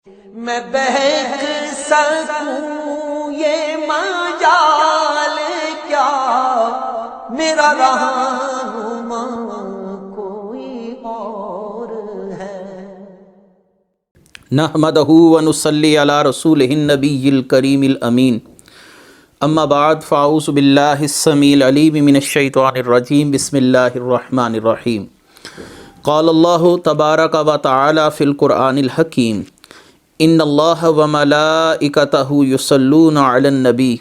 میں بہک سکوں یہ مجال کیا، میرا رہنما کوئی اور ہے۔ نحمدہ ونصلی علی رسولہ النبی الکریم الامین، اما بعد فاعوذ باللہ السمیع العلیم من الشیطان الرجیم، بسم اللہ الرحمن الرحیم۔ قال اللہ تبارک و تعالی فی القرآن الحکیم، ان اللہ وملائکتہ یصلون علی النبی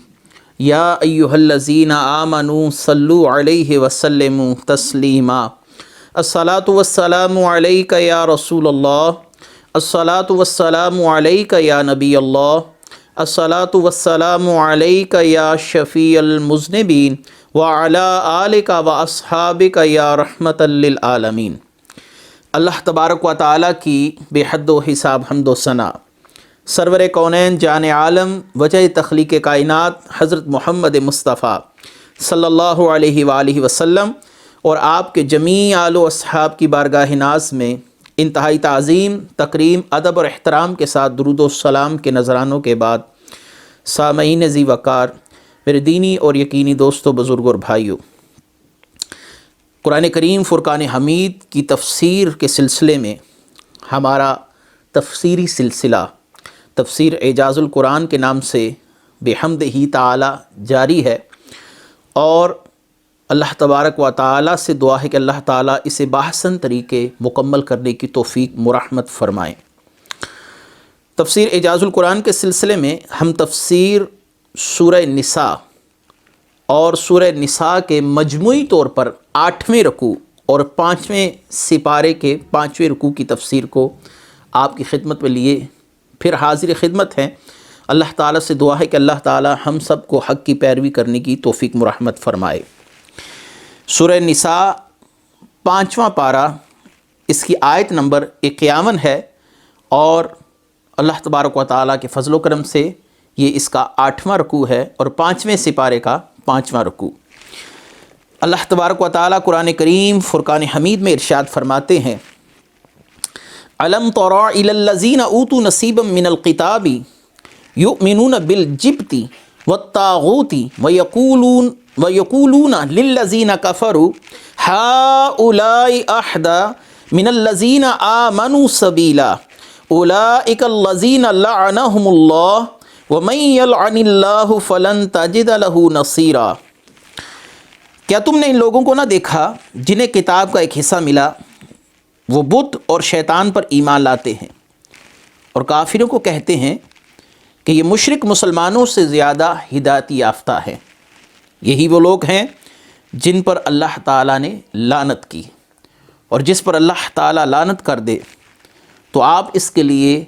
یا ایہا الذین آمنوا صلوا علیہ وسلموا تسلیما۔ الصلاۃ والسلام علیک یا رسول اللہ، الصلاۃ والسلام علیک یا نبی اللہ، الصلاۃ والسلام علیک یا شفیع المذنبین وعلی آلک واصحابک یا رحمۃ للعالمین۔ اللہ تبارک و تعالیٰ کی بے حد و حساب حمد و ثنا، سرور کونین جان عالم وجہ تخلیق کائنات حضرت محمد مصطفیٰ صلی اللہ علیہ وآلہ وسلم اور آپ کے جمیع آل و اصحاب کی بارگاہ ناز میں انتہائی تعظیم، تکریم، ادب اور احترام کے ساتھ درود و سلام کے نذرانوں کے بعد، سامعین ذی وقار، میرے دینی اور یقینی دوستوں، بزرگوں اور بھائیوں، قرآن کریم فرقان حمید کی تفسیر کے سلسلے میں ہمارا تفسیری سلسلہ تفسیر اعجاز القرآن کے نام سے بحمدہ تعالی جاری ہے، اور اللہ تبارک و تعالی سے دعا ہے کہ اللہ تعالی اسے باحسن طریقے مکمل کرنے کی توفیق مرحمت فرمائیں۔ تفسیر اعجاز القرآن کے سلسلے میں ہم تفسیر سورہ نساء اور سورہ نساء کے مجموعی طور پر 8ویں رکوع اور 5ویں سپارے کے 5ویں رکوع کی تفسیر کو آپ کی خدمت میں لیے پھر حاضر خدمت ہیں۔ اللہ تعالیٰ سے دعا ہے کہ اللہ تعالیٰ ہم سب کو حق کی پیروی کرنے کی توفیق مرحمت فرمائے۔ سورہ نساء 5واں پارہ، اس کی آیت نمبر 51 ہے، اور اللہ تبارک و تعالیٰ کے فضل و کرم سے یہ اس کا 8واں رکوع ہے اور 5ویں سپارے کا 5واں رکوع۔ اللہ تبارک و تعالیٰ قرآن کریم فرقان حمید میں ارشاد فرماتے ہیں، الم تر الی الذین اوتوا نصیبا من الکتاب یؤمنون بالجبت والطاغوت ویقولون للذین کفروا ہؤلاء اہدی من الذین آمنوا سبیلا اولئک الذین لعنہم اللہ ومن یلعن اللہ فلن تجد لہ نصیرا۔ کیا تم نے ان لوگوں کو نہ دیکھا جنہیں کتاب کا ایک حصہ ملا، وہ بت اور شیطان پر ایمان لاتے ہیں اور کافروں کو کہتے ہیں کہ یہ مشرک مسلمانوں سے زیادہ ہدایت یافتہ ہے۔ یہی وہ لوگ ہیں جن پر اللہ تعالیٰ نے لعنت کی، اور جس پر اللہ تعالیٰ لعنت کر دے تو آپ اس کے لیے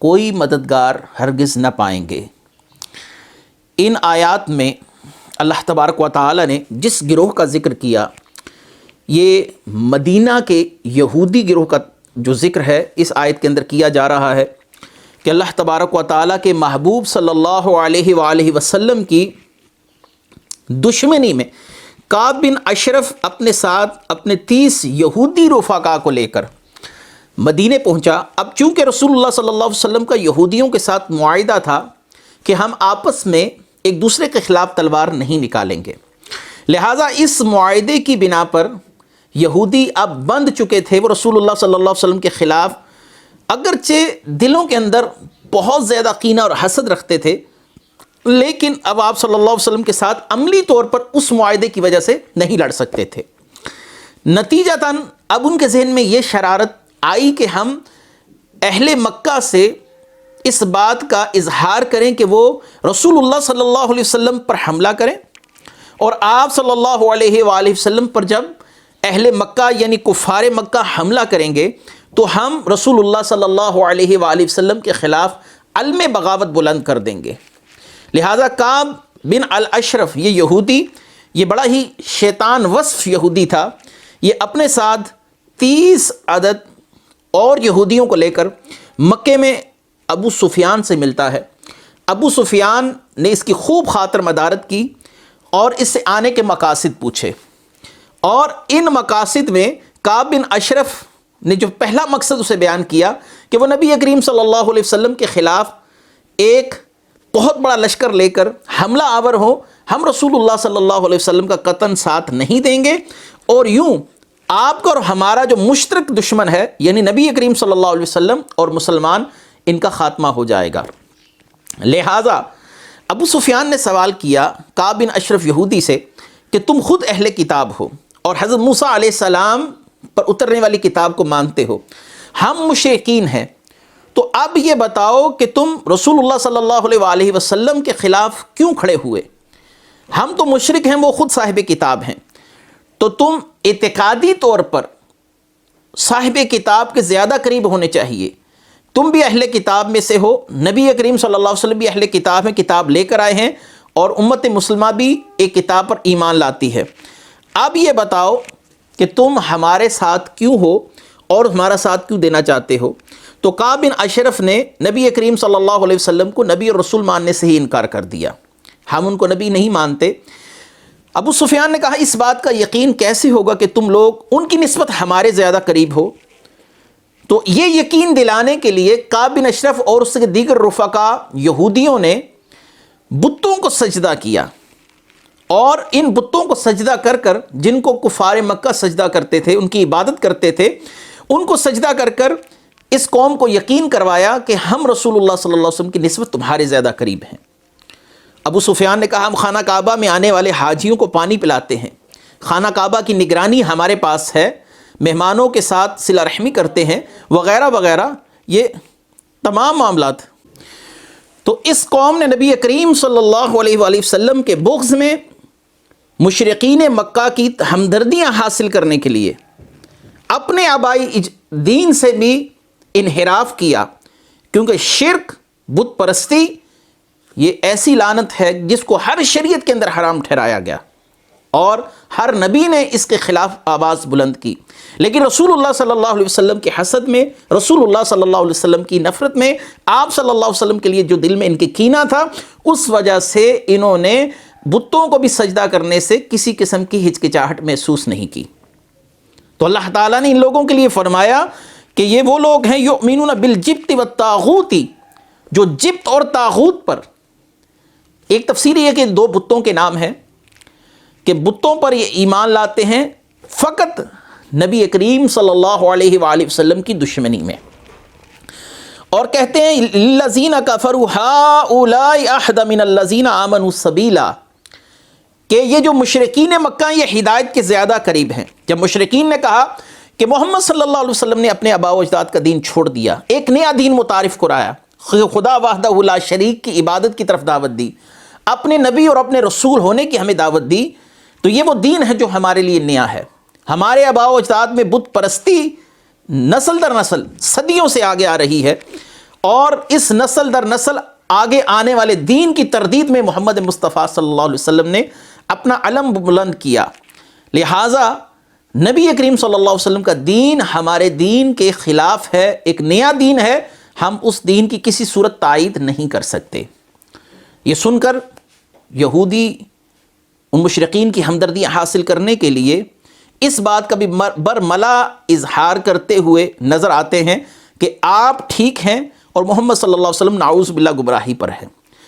کوئی مددگار ہرگز نہ پائیں گے۔ ان آیات میں اللہ تبارک و تعالیٰ نے جس گروہ کا ذکر کیا، یہ مدینہ کے یہودی گروہ کا جو ذکر ہے اس آیت کے اندر کیا جا رہا ہے کہ اللہ تبارک و تعالیٰ کے محبوب صلی اللہ علیہ وآلہ وسلم کی دشمنی میں کعب بن اشرف اپنے ساتھ اپنے 30 یہودی رفقا کو لے کر مدینے پہنچا۔ اب چونکہ رسول اللہ صلی اللہ علیہ وسلم کا یہودیوں کے ساتھ معاہدہ تھا کہ ہم آپس میں ایک دوسرے کے خلاف تلوار نہیں نکالیں گے، لہٰذا اس معاہدے کی بنا پر یہودی اب بند چکے تھے، وہ رسول اللہ صلی اللہ علیہ وسلم کے خلاف اگرچہ دلوں کے اندر بہت زیادہ کینہ اور حسد رکھتے تھے، لیکن اب آپ صلی اللہ علیہ وسلم کے ساتھ عملی طور پر اس معاہدے کی وجہ سے نہیں لڑ سکتے تھے۔ نتیجتاً اب ان کے ذہن میں یہ شرارت آئی کہ ہم اہل مکہ سے اس بات کا اظہار کریں کہ وہ رسول اللہ صلی اللہ علیہ وسلم پر حملہ کریں، اور آپ صلی اللہ علیہ وآلہ وسلم پر جب اہل مکہ یعنی کفار مکہ حملہ کریں گے تو ہم رسول اللہ صلی اللہ علیہ وآلہ وسلم کے خلاف علم بغاوت بلند کر دیں گے۔ لہٰذا کعب بن الاشرف یہ یہودی، یہ بڑا ہی شیطان وصف یہودی تھا، یہ اپنے ساتھ 30 عدد اور یہودیوں کو لے کر مکے میں ابو سفیان سے ملتا ہے۔ ابو سفیان نے اس کی خوب خاطر مدارت کی اور اس سے آنے کے مقاصد پوچھے، اور ان مقاصد میں کعب بن اشرف نے جو پہلا مقصد اسے بیان کیا کہ وہ نبی کریم صلی اللہ علیہ وسلم کے خلاف ایک بہت بڑا لشکر لے کر حملہ آور ہو، ہم رسول اللہ صلی اللہ علیہ وسلم کا قطعاً ساتھ نہیں دیں گے، اور یوں آپ کا اور ہمارا جو مشترک دشمن ہے یعنی نبی کریم صلی اللہ علیہ وسلم اور مسلمان، ان کا خاتمہ ہو جائے گا۔ لہٰذا ابو سفیان نے سوال کیا کعب بن اشرف یہودی سے کہ تم خود اہل کتاب ہو اور حضرت موسیٰ علیہ السلام پر اترنے والی کتاب کو مانتے ہو، ہم مشرکین ہیں، تو اب یہ بتاؤ کہ تم رسول اللہ صلی اللہ علیہ وآلہ وسلم کے خلاف کیوں کھڑے ہوئے؟ ہم تو مشرک ہیں، وہ خود صاحب کتاب ہیں، تو تم اعتقادی طور پر صاحب کتاب کے زیادہ قریب ہونے چاہیے، تم بھی اہل کتاب میں سے ہو، نبی کریم صلی اللہ علیہ وسلم بھی اہل کتاب ہیں، کتاب لے کر آئے ہیں، اور امت مسلمہ بھی ایک کتاب پر ایمان لاتی ہے، اب یہ بتاؤ کہ تم ہمارے ساتھ کیوں ہو اور ہمارا ساتھ کیوں دینا چاہتے ہو؟ تو کعب بن اشرف نے نبی کریم صلی اللہ علیہ وسلم کو نبی اور رسول ماننے سے ہی انکار کر دیا، ہم ان کو نبی نہیں مانتے۔ ابو سفیان نے کہا اس بات کا یقین کیسے ہوگا کہ تم لوگ ان کی نسبت ہمارے زیادہ قریب ہو؟ تو یہ یقین دلانے کے لیے کعب بن اشرف اور اس کے دیگر رفقا یہودیوں نے بتوں کو سجدہ کیا، اور ان بتوں کو سجدہ کر کر، جن کو کفار مکہ سجدہ کرتے تھے، ان کی عبادت کرتے تھے، ان کو سجدہ کر کر اس قوم کو یقین کروایا کہ ہم رسول اللہ صلی اللہ علیہ وسلم کی نسبت تمہارے زیادہ قریب ہیں۔ ابو سفیان نے کہا ہم خانہ کعبہ میں آنے والے حاجیوں کو پانی پلاتے ہیں، خانہ کعبہ کی نگرانی ہمارے پاس ہے، مہمانوں کے ساتھ صلہ رحمی کرتے ہیں، وغیرہ وغیرہ، یہ تمام معاملات۔ تو اس قوم نے نبی کریم صلی اللہ علیہ وآلہ وسلم کے بغض میں مشرقین مکہ کی ہمدردیاں حاصل کرنے کے لیے اپنے آبائی دین سے بھی انحراف کیا، کیونکہ شرک، بت پرستی، یہ ایسی لعنت ہے جس کو ہر شریعت کے اندر حرام ٹھہرایا گیا، اور ہر نبی نے اس کے خلاف آواز بلند کی، لیکن رسول اللہ صلی اللہ علیہ وسلم کے حسد میں، رسول اللہ صلی اللہ علیہ وسلم کی نفرت میں، آپ صلی اللہ علیہ وسلم کے لیے جو دل میں ان کے کینہ تھا، اس وجہ سے انہوں نے بتوں کو بھی سجدہ کرنے سے کسی قسم کی ہچکچاہٹ محسوس نہیں کی۔ تو اللہ تعالیٰ نے ان لوگوں کے لیے فرمایا کہ یہ وہ لوگ ہیں یؤمنون بالجبت والطاغوت، جو جبت اور طاغوت پر، ایک تفسیر یہ کہ دو بتوں کے نام ہیں کہ بتوں پر یہ ایمان لاتے ہیں فقط نبی کریم صلی اللہ علیہ وآلہ وسلم کی دشمنی میں، اور کہتے ہیں للذین کفروا ہؤلاء اہدی من الذین آمنوا سبیلا، کہ یہ جو مشرکین مکہ یہ ہدایت کے زیادہ قریب ہیں۔ جب مشرکین نے کہا کہ محمد صلی اللہ علیہ وسلم نے اپنے آباء و اجداد کا دین چھوڑ دیا، ایک نیا دین متعارف کرایا، خدا وحدہ لا شریک کی عبادت کی طرف دعوت دی، اپنے نبی اور اپنے رسول ہونے کی ہمیں دعوت دی، تو یہ وہ دین ہے جو ہمارے لیے نیا ہے۔ ہمارے آباء و اجداد میں بت پرستی نسل در نسل صدیوں سے آگے آ رہی ہے، اور اس نسل در نسل آگے آنے والے دین کی تردید میں محمد مصطفیٰ صلی اللہ علیہ وسلم نے اپنا علم بلند کیا، لہٰذا نبی کریم صلی اللہ علیہ وسلم کا دین ہمارے دین کے خلاف ہے، ایک نیا دین ہے، ہم اس دین کی کسی صورت تائید نہیں کر سکتے۔ یہ سن کر یہودی ان مشرقین کی ہمدردیاں حاصل کرنے کے لیے اس بات کا بھی برملا اظہار کرتے ہوئے نظر آتے ہیں کہ آپ ٹھیک ہیں اور محمد صلی اللہ علیہ وسلم نعوذ باللہ گمراہی پر ہے،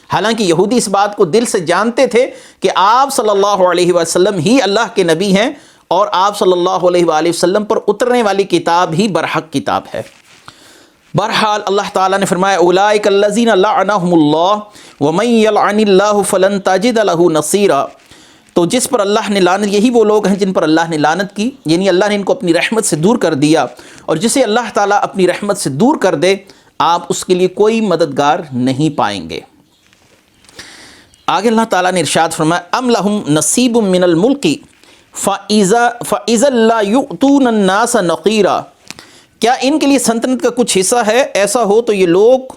حالانکہ یہودی اس بات کو دل سے جانتے تھے کہ آپ صلی اللہ علیہ وسلم ہی اللہ کے نبی ہیں، اور آپ صلی اللہ علیہ وآلہ وسلم پر اترنے والی کتاب ہی برحق کتاب ہے۔ بہرحال اللہ تعالیٰ نے فرمایا اولئک الذین لعنہم اللہ ومن یلعن اللہ فلن تجد لہ نصیرا، تو جس پر اللہ نے لعنت، یہی وہ لوگ ہیں جن پر اللہ نے لعنت کی، یعنی اللہ نے ان کو اپنی رحمت سے دور کر دیا، اور جسے اللہ تعالیٰ اپنی رحمت سے دور کر دے آپ اس کے لیے کوئی مددگار نہیں پائیں گے۔ آگے اللہ تعالیٰ نے ارشاد فرمایا ام لہم نصیب من الملک فَإِذَا لَا يُؤْتُونَ النَّاسَ نَقِيرًا، کیا ان کے لیے سلطنت کا کچھ حصہ ہے؟ ایسا ہو تو یہ لوگ،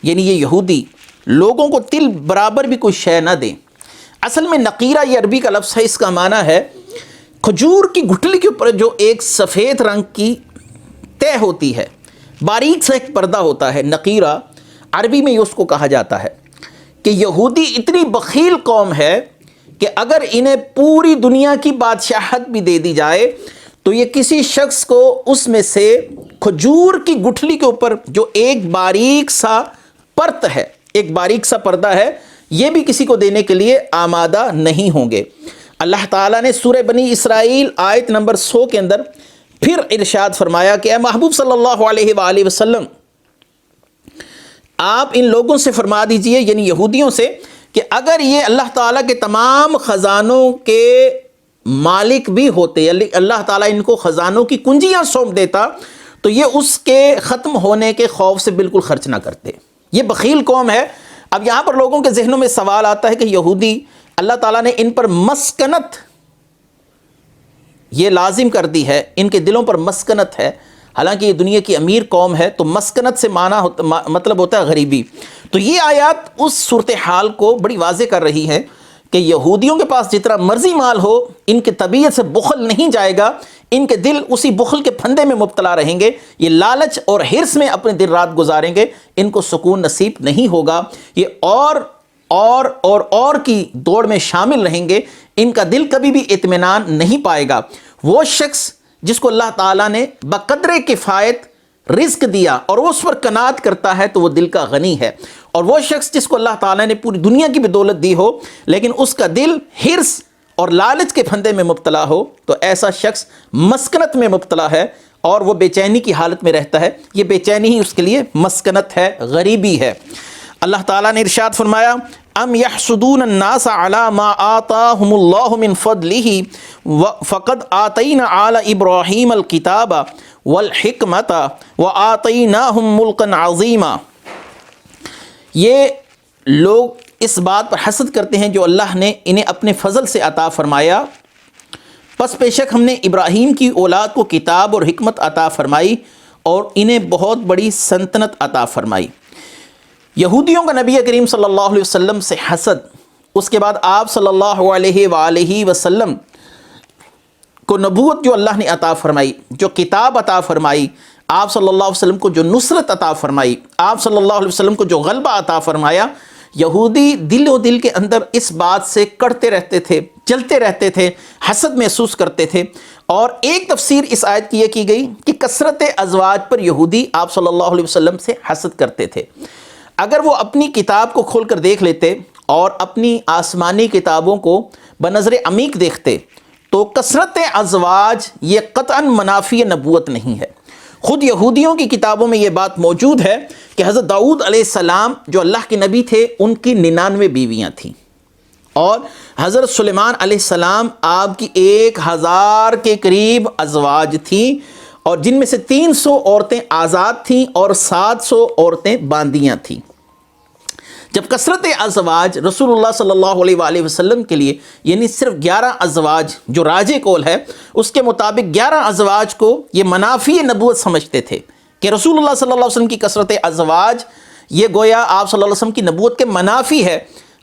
یعنی یہ یہودی، لوگوں کو تل برابر بھی کوئی شے نہ دیں۔ اصل میں نقیرہ یہ عربی کا لفظ ہے، اس کا معنی ہے کھجور کی گٹھلی کے اوپر جو ایک سفید رنگ کی تہ ہوتی ہے، باریک سا ایک پردہ ہوتا ہے، نقیرہ عربی میں اس کو کہا جاتا ہے، کہ یہودی اتنی بخیل قوم ہے کہ اگر انہیں پوری دنیا کی بادشاہت بھی دے دی جائے تو یہ کسی شخص کو اس میں سے کھجور کی گٹھلی کے اوپر جو ایک باریک سا پرت ہے، ایک باریک سا پردہ ہے، یہ بھی کسی کو دینے کے لیے آمادہ نہیں ہوں گے۔ اللہ تعالیٰ نے سورہ بنی اسرائیل آیت نمبر 100 کے اندر پھر ارشاد فرمایا کہ اے محبوب صلی اللہ علیہ وآلہ وسلم، آپ ان لوگوں سے فرما دیجئے، یعنی یہودیوں سے، کہ اگر یہ اللہ تعالیٰ کے تمام خزانوں کے مالک بھی ہوتے، اللہ تعالیٰ ان کو خزانوں کی کنجیاں سونپ دیتا، تو یہ اس کے ختم ہونے کے خوف سے بالکل خرچ نہ کرتے۔ یہ بخیل قوم ہے۔ اب یہاں پر لوگوں کے ذہنوں میں سوال آتا ہے کہ یہودی، اللہ تعالیٰ نے ان پر مسکنت یہ لازم کر دی ہے، ان کے دلوں پر مسکنت ہے، حالانکہ یہ دنیا کی امیر قوم ہے، تو مسکنت سے مطلب ہوتا ہے غریبی۔ تو یہ آیات اس صورتحال کو بڑی واضح کر رہی ہے کہ یہودیوں کے پاس جتنا مرضی مال ہو، ان کی طبیعت سے بخل نہیں جائے گا، ان کے دل اسی بخل کے پھندے میں مبتلا رہیں گے، یہ لالچ اور حرص میں اپنے دن رات گزاریں گے، ان کو سکون نصیب نہیں ہوگا، یہ اور کی دوڑ میں شامل رہیں گے، ان کا دل کبھی بھی اطمینان نہیں پائے گا۔ وہ شخص جس کو اللہ تعالیٰ نے بقدر کفایت رزق دیا اور وہ اس پر قناعت کرتا ہے تو وہ دل کا غنی ہے، اور وہ شخص جس کو اللہ تعالیٰ نے پوری دنیا کی بھی دولت دی ہو لیکن اس کا دل حرص اور لالچ کے پھندے میں مبتلا ہو، تو ایسا شخص مسکنت میں مبتلا ہے اور وہ بے چینی کی حالت میں رہتا ہے۔ یہ بے چینی ہی اس کے لیے مسکنت ہے، غریبی ہے۔ اللہ تعالیٰ نے ارشاد فرمایا ام یحسدون الناس علی ما آتاہم اللہ من فضلہ فقد آتینا آل ابراہیم الکتاب والحکمت وآتیناہم ملکا عظیما۔ یہ لوگ اس بات پر حسد کرتے ہیں جو اللہ نے انہیں اپنے فضل سے عطا فرمایا، پس بے شک ہم نے ابراہیم کی اولاد کو کتاب اور حکمت عطا فرمائی اور انہیں بہت بڑی سلطنت عطا فرمائی۔ یہودیوں کا نبی کریم صلی اللہ علیہ وسلم سے حسد، اس کے بعد آپ صلی اللہ علیہ وآلہ وسلم کو نبوت جو اللہ نے عطا فرمائی، جو کتاب عطا فرمائی، آپ صلی اللہ علیہ وسلم کو جو نصرت عطا فرمائی، آپ صلی اللہ علیہ وسلم کو جو غلبہ عطا فرمایا، یہودی دل و دل کے اندر اس بات سے کڑتے رہتے تھے، جلتے رہتے تھے، حسد محسوس کرتے تھے۔ اور ایک تفسیر اس آیت کی یہ کی گئی کہ کثرت ازواج پر یہودی آپ صلی اللہ علیہ وسلم سے حسد کرتے تھے۔ اگر وہ اپنی کتاب کو کھول کر دیکھ لیتے اور اپنی آسمانی کتابوں کو بنظر عمیق دیکھتے تو کثرت ازواج یہ قطعاً منافی نبوت نہیں ہے۔ خود یہودیوں کی کتابوں میں یہ بات موجود ہے کہ حضرت داؤد علیہ السلام جو اللہ کے نبی تھے، ان کی 99 بیویاں تھیں، اور حضرت سلیمان علیہ السلام آپ کی 1000 کے قریب ازواج تھیں، اور جن میں سے 300 عورتیں آزاد تھیں اور 700 عورتیں باندیاں تھیں۔ جب کثرت ازواج رسول اللہ صلی اللہ علیہ وآلہ وسلم کے لیے، یعنی صرف 11 ازواج جو راجح قول ہے، اس کے مطابق 11 ازواج کو یہ منافی نبوت سمجھتے تھے کہ رسول اللہ صلی اللہ علیہ وسلم کی کثرت ازواج یہ گویا آپ صلی اللہ علیہ وسلم کی نبوت کے منافی ہے۔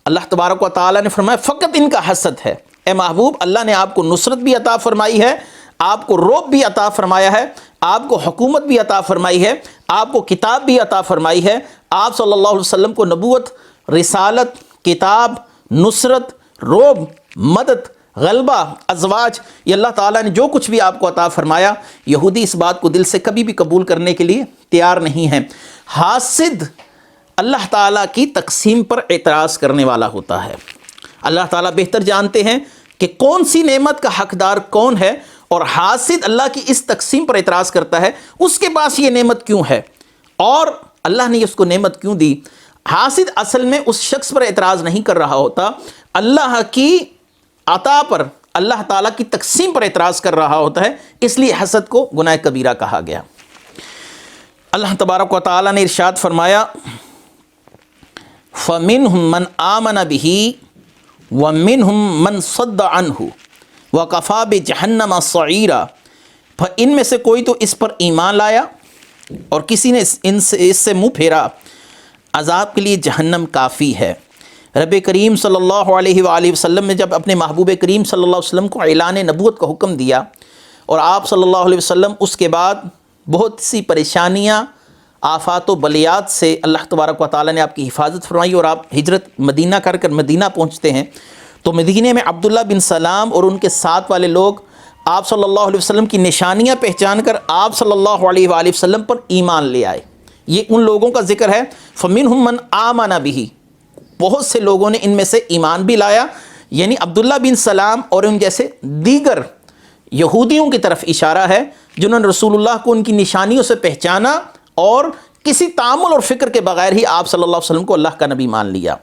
اللہ تبارک و تعالیٰ نے فرمایا فقط ان کا حسد ہے۔ اے محبوب، اللہ نے آپ کو نصرت بھی عطا فرمائی ہے، آپ کو رعب بھی عطا فرمایا ہے، آپ کو حکومت بھی عطا فرمائی ہے، آپ کو کتاب بھی عطا فرمائی ہے، آپ صلی اللہ علیہ وسلم کو نبوت، رسالت، کتاب، نصرت، رعب، مدد، غلبہ، ازواج، یہ اللہ تعالیٰ نے جو کچھ بھی آپ کو عطا فرمایا، یہودی اس بات کو دل سے کبھی بھی قبول کرنے کے لیے تیار نہیں ہیں۔ حاسد اللہ تعالیٰ کی تقسیم پر اعتراض کرنے والا ہوتا ہے۔ اللہ تعالیٰ بہتر جانتے ہیں کہ کون سی نعمت کا حقدار کون ہے، اور حاسد اللہ کی اس تقسیم پر اعتراض کرتا ہے، اس کے پاس یہ نعمت کیوں ہے اور اللہ نے اس کو نعمت کیوں دی۔ حاسد اصل میں اس شخص پر اعتراض نہیں کر رہا ہوتا، اللہ کی عطا پر، اللہ تعالیٰ کی تقسیم پر اعتراض کر رہا ہوتا ہے، اس لیے حسد کو گناہ کبیرہ کہا گیا۔ اللہ تبارک و تعالیٰ نے ارشاد فرمایا فَمِنْهُمْ مَنْ آمَنَ بِهِ وَمِنْهُمْ مَنْ صَدَّ عَنْهُ وَكَفَى بِجَهَنَّمَ صَعِيرًا، ان میں سے کوئی تو اس پر ایمان لایا اور کسی نے اس سے منہ پھیرا، عذاب کے لیے جہنم کافی ہے۔ رب کریم صلی اللہ علیہ وآلہ وسلم نے جب اپنے محبوب کریم صلی اللہ علیہ وسلم کو اعلان نبوت کا حکم دیا، اور آپ صلی اللہ علیہ وسلم اس کے بعد بہت سی پریشانیاں، آفات و بلیات سے اللہ تبارک و تعالیٰ نے آپ کی حفاظت فرمائی اور آپ ہجرت مدینہ کر مدینہ پہنچتے ہیں، تو مدینے میں عبداللہ بن سلام اور ان کے ساتھ والے لوگ آپ صلی اللہ علیہ وسلم کی نشانیاں پہچان کر آپ صلی اللہ علیہ وآلہ وسلم پر ایمان لے آئے. یہ ان لوگوں کا ذکر ہے. فَمِنْهُمْ مَنْ آمَنَ بِهِ، بہت سے لوگوں نے ان میں سے ایمان بھی لایا، یعنی عبداللہ بن سلام اور ان جیسے دیگر یہودیوں کی طرف اشارہ ہے جنہوں نے رسول اللہ کو ان کی نشانیوں سے پہچانا اور کسی تامل اور فکر کے بغیر ہی آپ صلی اللہ علیہ وسلم کو اللہ کا نبی مان لیا.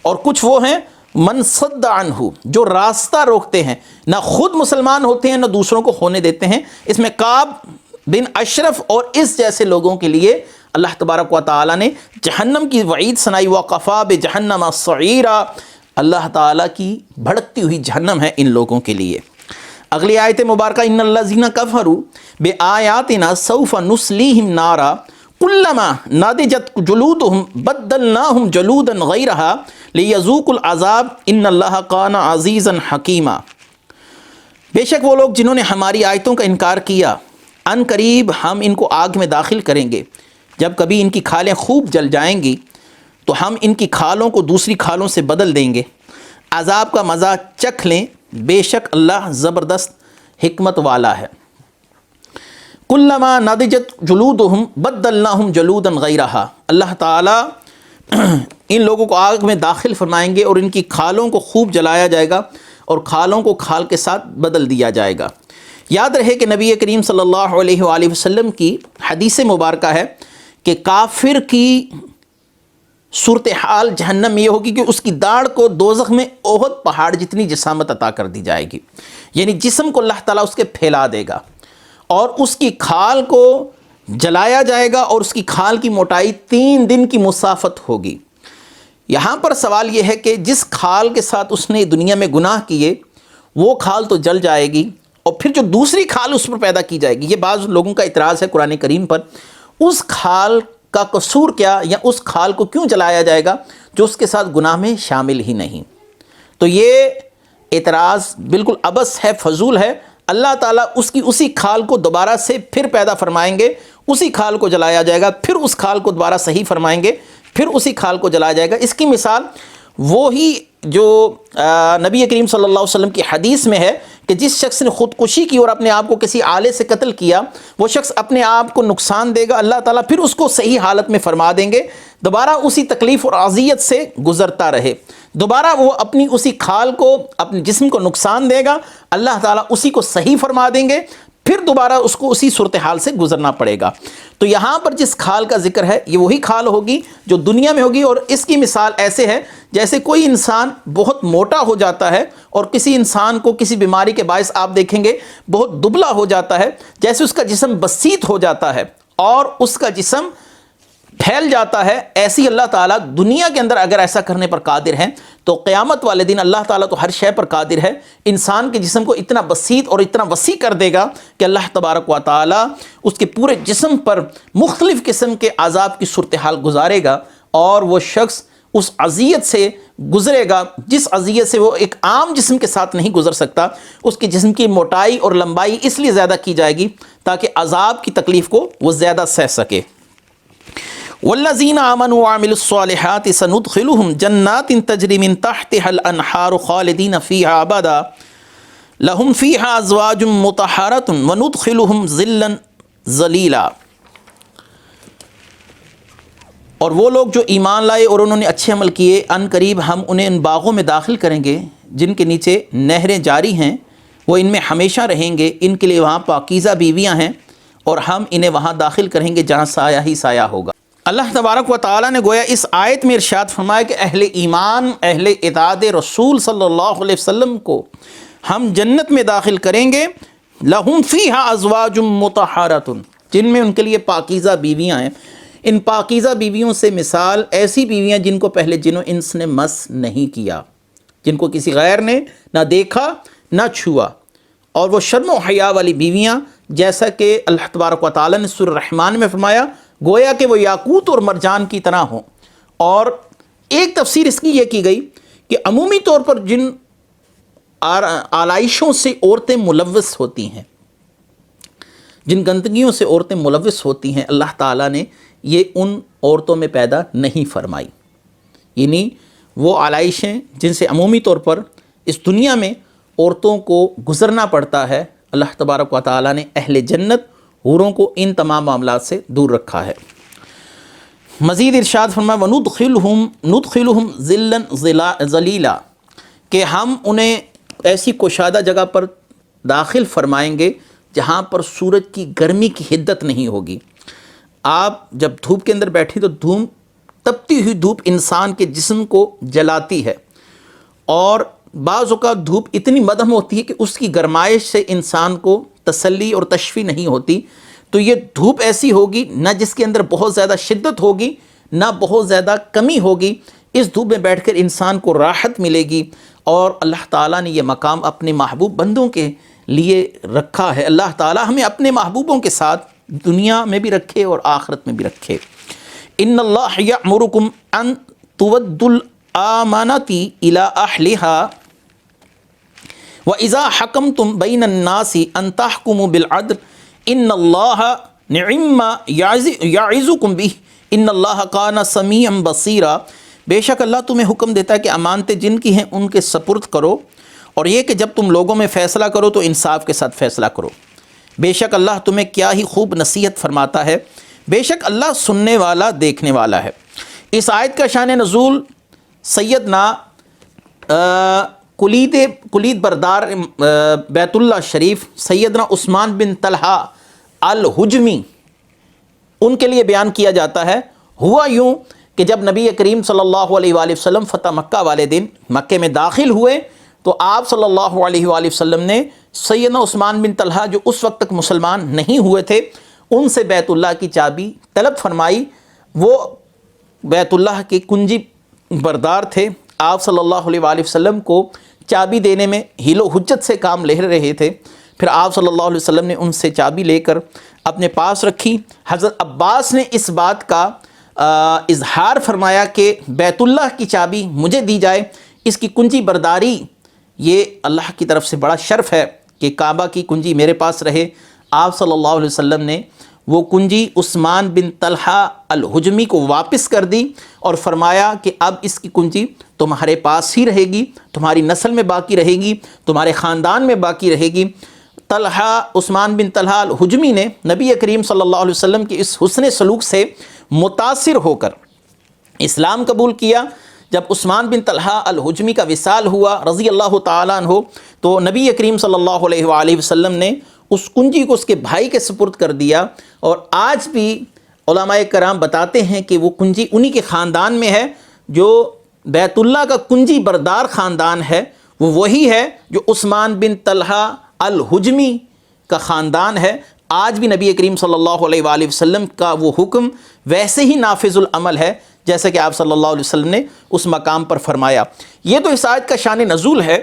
اور کچھ وہ ہیں من صد عنہ، جو راستہ روکتے ہیں، نہ خود مسلمان ہوتے ہیں نہ دوسروں کو ہونے دیتے ہیں. اس میں کعب بن اشرف اور اس جیسے لوگوں کے لیے اللہ تبارک و تعالیٰ نے جہنم کی وعید سنائی. وَقَفَا بِجَهَنَّمَ صَعِيرًا، اللہ تعالیٰ کی بھڑکتی ہوئی جہنم ہے ان لوگوں کے لیے. اگلی آیت مبارکہ ان الذین کفروا بآیاتنا سوف نصلیہم نارا کلما نضجت جلودہم بدلناہم جلودا غیرہا لیذوقوا العذاب ان اللہ کان عزیزا حکیما. بے شک وہ لوگ جنہوں نے ہماری آیتوں کا انکار کیا، ان قریب ہم ان کو آگ میں داخل کریں گے. جب کبھی ان کی کھالیں خوب جل جائیں گی تو ہم ان کی کھالوں کو دوسری کھالوں سے بدل دیں گے. عذاب کا مزہ چکھ لیں، بے شک اللہ زبردست حکمت والا ہے. کلما نضجت جلودہم بدلناہم جلودا غیرہا، اللہ تعالیٰ ان لوگوں کو آگ میں داخل فرمائیں گے اور ان کی کھالوں کو خوب جلایا جائے گا اور کھالوں کو کھال کے ساتھ بدل دیا جائے گا. یاد رہے کہ نبی کریم صلی اللہ علیہ وآلہ وسلم کی حدیث مبارکہ ہے کہ کافر کی صورتحال جہنم میں یہ ہوگی کہ اس کی داڑھ کو دوزخ میں احد پہاڑ جتنی جسامت عطا کر دی جائے گی، یعنی جسم کو اللہ تعالیٰ اس کے پھیلا دے گا اور اس کی کھال کو جلایا جائے گا اور اس کی کھال کی موٹائی 3 دن کی مسافت ہوگی. یہاں پر سوال یہ ہے کہ جس کھال کے ساتھ اس نے دنیا میں گناہ کیے وہ کھال تو جل جائے گی، اور پھر جو دوسری کھال اس پر پیدا کی جائے گی، یہ بعض لوگوں کا اعتراض ہے قرآن کریم پر، اس کھال کا قصور کیا یا اس کھال کو کیوں جلایا جائے گا جو اس کے ساتھ گناہ میں شامل ہی نہیں. تو یہ اعتراض بالکل عبث ہے، فضول ہے. اللہ تعالیٰ اس کی اسی کھال کو دوبارہ سے پھر پیدا فرمائیں گے، اسی کھال کو جلایا جائے گا، پھر اس کھال کو دوبارہ صحیح فرمائیں گے، پھر اسی کھال کو جلایا جائے گا. اس کی مثال وہی جو نبی کریم صلی اللہ علیہ وسلم کی حدیث میں ہے کہ جس شخص نے خودکشی کی اور اپنے آپ کو کسی آلے سے قتل کیا، وہ شخص اپنے آپ کو نقصان دے گا، اللہ تعالیٰ پھر اس کو صحیح حالت میں فرما دیں گے، دوبارہ اسی تکلیف اور اذیت سے گزرتا رہے. دوبارہ وہ اپنی اسی کھال کو اپنے جسم کو نقصان دے گا، اللہ تعالیٰ اسی کو صحیح فرما دیں گے، پھر دوبارہ اس کو اسی صورتحال سے گزرنا پڑے گا. تو یہاں پر جس کھال کا ذکر ہے یہ وہی کھال ہوگی جو دنیا میں ہوگی. اور اس کی مثال ایسے ہے جیسے کوئی انسان بہت موٹا ہو جاتا ہے اور کسی انسان کو کسی بیماری کے باعث آپ دیکھیں گے بہت دبلا ہو جاتا ہے، جیسے اس کا جسم بسیط ہو جاتا ہے اور اس کا جسم پھیل جاتا ہے، ایسی اللہ تعالیٰ دنیا کے اندر اگر ایسا کرنے پر قادر ہیں تو قیامت والے دن اللہ تعالیٰ تو ہر شے پر قادر ہے. انسان کے جسم کو اتنا بسیط اور اتنا وسیع کر دے گا کہ اللہ تبارک و تعالیٰ اس کے پورے جسم پر مختلف قسم کے عذاب کی صورتحال گزارے گا اور وہ شخص اس اذیت سے گزرے گا جس اذیت سے وہ ایک عام جسم کے ساتھ نہیں گزر سکتا. اس کے جسم کی موٹائی اور لمبائی اس لیے زیادہ کی جائے گی تاکہ عذاب کی تکلیف کو وہ زیادہ سہ سکے. والذین آمنوا وعملوا الصالحات سندخلهم جنات تجری من تحتها الانہار خالدین فیہا ابدا لهم فیہا ازواج مطہرۃ وندخلهم ظلا ظلیلا. اور وہ لوگ جو ایمان لائے اور انہوں نے اچھے عمل کیے، ان قریب ہم انہیں ان باغوں میں داخل کریں گے جن کے نیچے نہریں جاری ہیں، وہ ان میں ہمیشہ رہیں گے، ان کے لیے وہاں پاکیزہ بیویاں ہیں اور ہم انہیں وہاں داخل کریں گے جہاں سایہ ہی سایہ ہوگا. اللہ تبارک و تعالیٰ نے گویا اس آیت میں ارشاد فرمایا کہ اہل ایمان، اہل اطاعت رسول صلی اللہ علیہ وسلم کو ہم جنت میں داخل کریں گے. لہم فیہا ازواج مطہرۃ، جن میں ان کے لیے پاکیزہ بیویاں ہیں. ان پاکیزہ بیویوں سے مثال ایسی بیویاں جن کو پہلے جن و انس نے مس نہیں کیا، جن کو کسی غیر نے نہ دیکھا نہ چھوا، اور وہ شرم و حیا والی بیویاں جیسا کہ اللہ تبارک و تعالیٰ نے سورہ الرحمن میں فرمایا گویا کہ وہ یاقوت اور مرجان کی طرح ہوں. اور ایک تفسیر اس کی یہ کی گئی کہ عمومی طور پر جن آلائشوں سے عورتیں ملوث ہوتی ہیں، جن گندگیوں سے عورتیں ملوث ہوتی ہیں، اللہ تعالیٰ نے یہ ان عورتوں میں پیدا نہیں فرمائی. یعنی وہ آلائشیں جن سے عمومی طور پر اس دنیا میں عورتوں کو گزرنا پڑتا ہے، اللہ تبارک و تعالیٰ نے اہل جنت حوروں کو ان تمام معاملات سے دور رکھا ہے۔ مزید ارشاد فرمایا وَنُدْخِلُهُمْ ظِلًّا ظَلِيلًا، کہ ہم انہیں ایسی کشادہ جگہ پر داخل فرمائیں گے جہاں پر سورج کی گرمی کی حدت نہیں ہوگی۔ آپ جب دھوپ کے اندر بیٹھی تو تپتی ہوئی دھوپ انسان کے جسم کو جلاتی ہے، اور بعض اوقات دھوپ اتنی مدھم ہوتی ہے کہ اس کی گرمائش سے انسان کو تسلی اور تشفی نہیں ہوتی۔ تو یہ دھوپ ایسی ہوگی نہ جس کے اندر بہت زیادہ شدت ہوگی نہ بہت زیادہ کمی ہوگی، اس دھوپ میں بیٹھ کر انسان کو راحت ملے گی، اور اللہ تعالیٰ نے یہ مقام اپنے محبوب بندوں کے لیے رکھا ہے۔ اللہ تعالیٰ ہمیں اپنے محبوبوں کے ساتھ دنیا میں بھی رکھے اور آخرت میں بھی رکھے۔ ان اللہ یأمرکم ان تودوا الامانات الی اہلھا وَإِذَا حَكَمْتُمْ بَيْنَ النَّاسِ أَن تَحْكُمُوا بِالْعَدْلِ إِنَّ اللَّهَ نِعِمَّا يَعِظُكُمْ بِهِ إِنَّ اللَّهَ كَانَ سَمِيعًا بَصِيرًا، بے شک اللہ تمہیں حکم دیتا ہے کہ امانتیں جن کی ہیں ان کے سپرد کرو، اور یہ کہ جب تم لوگوں میں فیصلہ کرو تو انصاف کے ساتھ فیصلہ کرو، بے شک اللہ تمہیں کیا ہی خوب نصیحت فرماتا ہے، بے شک اللہ سننے والا دیکھنے والا ہے۔ اس آیت کا شان نزول سیدنا کلید بردار بیت اللہ شریف سیدنا عثمان بن طلحہ الحجمی ان کے لیے بیان کیا جاتا ہے۔ ہوا یوں کہ جب نبی کریم صلی اللہ علیہ وآلہ وسلم فتح مکہ والے دن مکے میں داخل ہوئے تو آپ صلی اللہ علیہ وآلہ وسلم نے سیدنا عثمان بن طلحہ جو اس وقت تک مسلمان نہیں ہوئے تھے ان سے بیت اللہ کی چابی طلب فرمائی۔ وہ بیت اللہ کے کنجی بردار تھے، آپ صلی اللہ علیہ وآلہ وسلم کو چابی دینے میں حیل و حجت سے کام لے رہے تھے۔ پھر آپ صلی اللہ علیہ وسلم نے ان سے چابی لے کر اپنے پاس رکھی۔ حضرت عباس نے اس بات کا اظہار فرمایا کہ بیت اللہ کی چابی مجھے دی جائے، اس کی کنجی برداری یہ اللہ کی طرف سے بڑا شرف ہے کہ کعبہ کی کنجی میرے پاس رہے۔ آپ صلی اللہ علیہ وسلم نے وہ کنجی عثمان بن طلحہ الحجمی کو واپس کر دی اور فرمایا کہ اب اس کی کنجی تمہارے پاس ہی رہے گی، تمہاری نسل میں باقی رہے گی، تمہارے خاندان میں باقی رہے گی۔ عثمان بن طلحہ الحجمی نے نبی کریم صلی اللہ علیہ وسلم کے اس حسن سلوک سے متاثر ہو کر اسلام قبول کیا۔ جب عثمان بن طلحہ الحجمی کا وصال ہوا رضی اللہ تعالیٰ عنہ تو نبی کریم صلی اللہ علیہ وآلہ وسلم نے اس کنجی کو اس کے بھائی کے سپرد کر دیا، اور آج بھی علماء کرام بتاتے ہیں کہ وہ کنجی انہی کے خاندان میں ہے۔ جو بیت اللہ کا کنجی بردار خاندان ہے وہ وہی ہے جو عثمان بن طلحہ الحجمی کا خاندان ہے۔ آج بھی نبی کریم صلی اللہ علیہ وآلہ وسلم کا وہ حکم ویسے ہی نافذ العمل ہے جیسے کہ آپ صلی اللہ علیہ وسلم نے اس مقام پر فرمایا۔ یہ تو اس آیت کا شان نزول ہے۔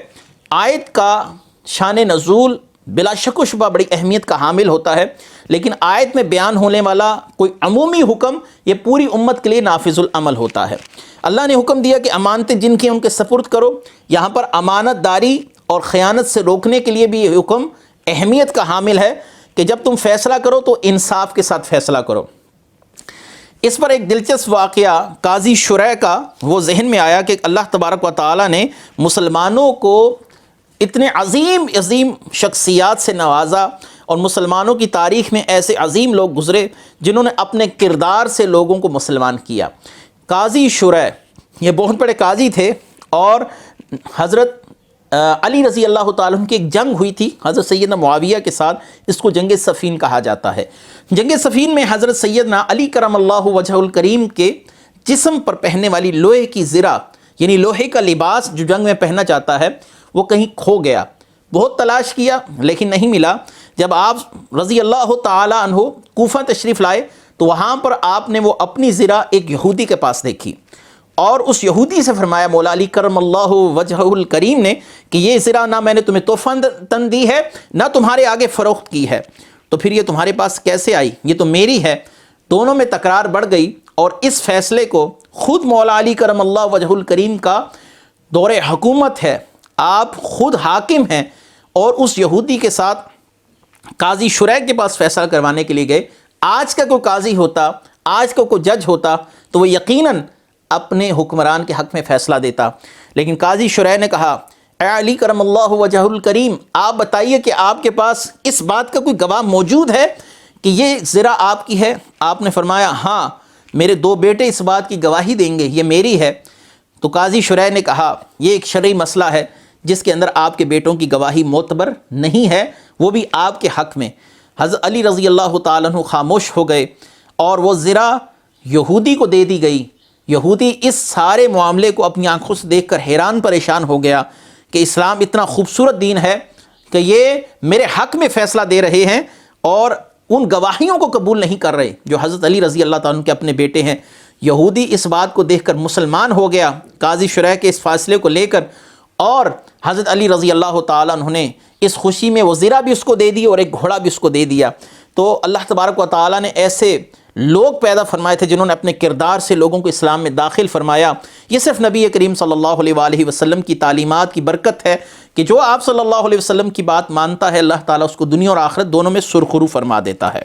آیت کا شان نزول بلا شک و شبہ بڑی اہمیت کا حامل ہوتا ہے، لیکن آیت میں بیان ہونے والا کوئی عمومی حکم یہ پوری امت کے لیے نافذ العمل ہوتا ہے۔ اللہ نے حکم دیا کہ امانتیں جن کی ہیں ان کے سپرد کرو۔ یہاں پر امانت داری اور خیانت سے روکنے کے لیے بھی یہ حکم اہمیت کا حامل ہے کہ جب تم فیصلہ کرو تو انصاف کے ساتھ فیصلہ کرو۔ اس پر ایک دلچسپ واقعہ قاضی شریح کا وہ ذہن میں آیا کہ اللہ تبارک و تعالیٰ نے مسلمانوں کو اتنے عظیم شخصیات سے نوازا، اور مسلمانوں کی تاریخ میں ایسے عظیم لوگ گزرے جنہوں نے اپنے کردار سے لوگوں کو مسلمان کیا۔ قاضی شریح یہ بہت بڑے قاضی تھے، اور حضرت علی رضی اللہ تعالیٰ عنہ کی ایک جنگ ہوئی تھی حضرت سیدنا معاویہ کے ساتھ، اس کو جنگ صفین کہا جاتا ہے۔ جنگ صفین میں حضرت سیدنا علی کرم اللہ وجہ الکریم کے جسم پر پہننے والی لوہے کی زرہ یعنی لوہے کا لباس جو جنگ میں پہننا چاہتا ہے وہ کہیں کھو گیا۔ بہت تلاش کیا لیکن نہیں ملا۔ جب آپ رضی اللہ تعالی عنہ کوفہ تشریف لائے تو وہاں پر آپ نے وہ اپنی زرہ ایک یہودی کے پاس دیکھی، اور اس یہودی سے فرمایا مولا علی کرم اللہ وجہ الکریم نے کہ یہ زرہ نہ میں نے تمہیں تحفہ تن دی ہے نہ تمہارے آگے فروخت کی ہے، تو پھر یہ تمہارے پاس کیسے آئی؟ یہ تو میری ہے۔ دونوں میں تکرار بڑھ گئی، اور اس فیصلے کو خود مولا علی کرم اللہ وجہ الکریم کا دور حکومت ہے، آپ خود حاکم ہیں، اور اس یہودی کے ساتھ قاضی شریح کے پاس فیصلہ کروانے کے لیے گئے۔ آج کا کوئی قاضی ہوتا، آج کا کوئی جج ہوتا تو وہ یقیناً اپنے حکمران کے حق میں فیصلہ دیتا، لیکن قاضی شریح نے کہا اے علی کرم اللہ وجہ الکریم، آپ بتائیے کہ آپ کے پاس اس بات کا کوئی گواہ موجود ہے کہ یہ زرہ آپ کی ہے؟ آپ نے فرمایا ہاں، میرے 2 بیٹے اس بات کی گواہی دیں گے، یہ میری ہے۔ تو قاضی شریح نے کہا یہ ایک شرعی مسئلہ ہے جس کے اندر آپ کے بیٹوں کی گواہی معتبر نہیں ہے، وہ بھی آپ کے حق میں۔ حضرت علی رضی اللہ تعالیٰ عنہ خاموش ہو گئے اور وہ زرہ یہودی کو دے دی گئی۔ یہودی اس سارے معاملے کو اپنی آنکھوں سے دیکھ کر حیران پریشان ہو گیا کہ اسلام اتنا خوبصورت دین ہے کہ یہ میرے حق میں فیصلہ دے رہے ہیں اور ان گواہیوں کو قبول نہیں کر رہے جو حضرت علی رضی اللہ تعالیٰ عنہ کے اپنے بیٹے ہیں۔ یہودی اس بات کو دیکھ کر مسلمان ہو گیا قاضی شریح کے اس فیصلے کو لے کر، اور حضرت علی رضی اللہ تعالیٰ عنہ نے اس خوشی میں وہ زرہ بھی اس کو دے دی اور ایک گھوڑا بھی اس کو دے دیا۔ تو اللہ تبارک و تعالیٰ نے ایسے لوگ پیدا فرمائے تھے جنہوں نے اپنے کردار سے لوگوں کو اسلام میں داخل فرمایا۔ یہ صرف نبی کریم صلی اللہ علیہ وآلہ وسلم کی تعلیمات کی برکت ہے کہ جو آپ صلی اللہ علیہ وسلم کی بات مانتا ہے اللہ تعالیٰ اس کو دنیا اور آخرت دونوں میں سرخرو فرما دیتا ہے۔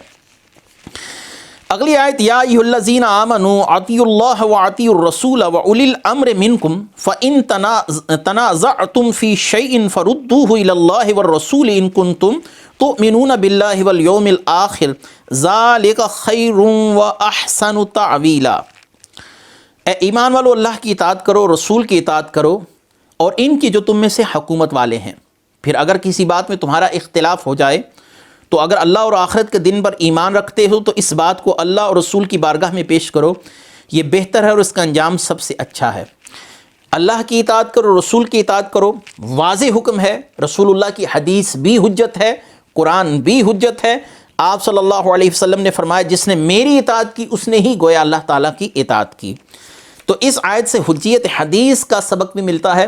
اگلی آیت، یا ایھا الذین آمنوا اطیعوا اللہ واطیعوا الرسول واولی الامر منکم فان تنازعتم فی شیء فردوہ الی اللہ والرسول ان کنتم تؤمنون باللہ والیوم الآخر ذالک خیر واحسن تعویلا۔ اے ایمان والو، اللہ کی اطاعت کرو، رسول کی اطاعت کرو، اور ان کی جو تم میں سے حکومت والے ہیں۔ پھر اگر کسی بات میں تمہارا اختلاف ہو جائے تو اگر اللہ اور آخرت کے دن پر ایمان رکھتے ہو تو اس بات کو اللہ اور رسول کی بارگاہ میں پیش کرو، یہ بہتر ہے اور اس کا انجام سب سے اچھا ہے۔ اللہ کی اطاعت کرو، رسول کی اطاعت کرو، واضح حکم ہے۔ رسول اللہ کی حدیث بھی حجت ہے، قرآن بھی حجت ہے۔ آپ صلی اللہ علیہ وسلم نے فرمایا جس نے میری اطاعت کی اس نے ہی گویا اللہ تعالیٰ کی اطاعت کی۔ تو اس آیت سے حجیت حدیث کا سبق بھی ملتا ہے۔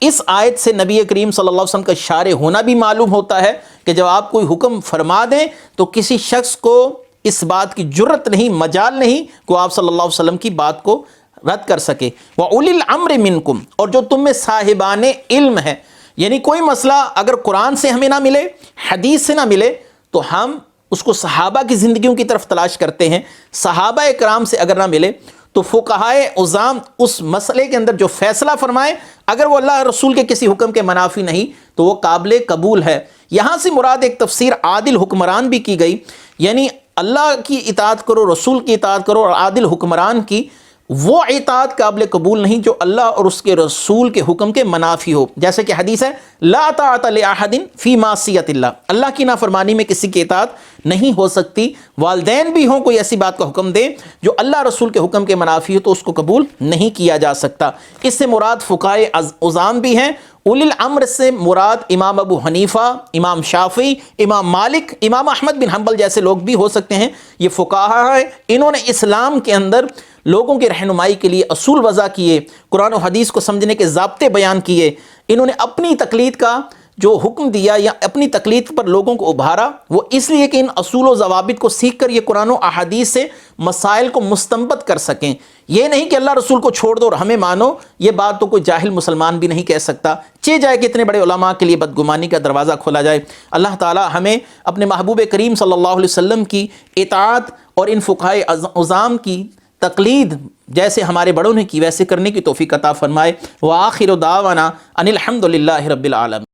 اس آیت سے نبی کریم صلی اللہ علیہ وسلم کا شارع ہونا بھی معلوم ہوتا ہے کہ جب آپ کوئی حکم فرما دیں تو کسی شخص کو اس بات کی جرت نہیں، مجال نہیں کہ آپ صلی اللہ علیہ وسلم کی بات کو رد کر سکے۔ وَأُولِي الْأَمْرِ مِنْكُمْ، اور جو تم میں صاحبان علم ہے، یعنی کوئی مسئلہ اگر قرآن سے ہمیں نہ ملے، حدیث سے نہ ملے، تو ہم اس کو صحابہ کی زندگیوں کی طرف تلاش کرتے ہیں۔ صحابہ کرام سے اگر نہ ملے تو فقہائے عظام اس مسئلے کے اندر جو فیصلہ فرمائے اگر وہ اللہ رسول کے کسی حکم کے منافی نہیں تو وہ قابل قبول ہے۔ یہاں سے مراد ایک تفسیر عادل حکمران بھی کی گئی، یعنی اللہ کی اطاعت کرو، رسول کی اطاعت کرو، اور عادل حکمران کی وہ اطاعت قابل قبول نہیں جو اللہ اور اس کے رسول کے حکم کے منافی ہو۔ جیسے کہ حدیث ہے لا طاعۃ لأحد فی معصیۃ اللہ، اللہ کی نافرمانی میں کسی کی اطاعت نہیں ہو سکتی۔ والدین بھی ہوں کوئی ایسی بات کا حکم دے جو اللہ رسول کے حکم کے منافی ہو تو اس کو قبول نہیں کیا جا سکتا۔ اس سے مراد فقہائے عظام بھی ہیں۔ اولی الامر سے مراد امام ابو حنیفہ، امام شافعی، امام مالک، امام احمد بن حنبل جیسے لوگ بھی ہو سکتے ہیں۔ یہ فقہا ہیں، انہوں نے اسلام کے اندر لوگوں کی رہنمائی کے لیے اصول وضع کیے، قرآن و حدیث کو سمجھنے کے ضابطے بیان کیے۔ انہوں نے اپنی تقلید کا جو حکم دیا یا اپنی تقلید پر لوگوں کو ابھارا، وہ اس لیے کہ ان اصول و ضوابط کو سیکھ کر یہ قرآن و احادیث سے مسائل کو مستنبط کر سکیں۔ یہ نہیں کہ اللہ رسول کو چھوڑ دو اور ہمیں مانو، یہ بات تو کوئی جاہل مسلمان بھی نہیں کہہ سکتا، چہ جائے کہ اتنے بڑے علماء کے لیے بدگمانی کا دروازہ کھولا جائے۔ اللہ تعالی ہمیں اپنے محبوب کریم صلی اللہ علیہ وسلم کی اطاعت اور ان فقہائے عظام کی تقلید جیسے ہمارے بڑوں نے کی ویسے کرنے کی توفیق عطا فرمائے۔ وآخر دعوانا ان الحمد للہ رب العالمین۔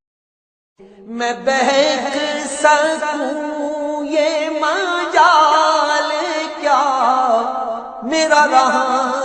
میں بہک سکوں یہ مجال کیا میرا رہا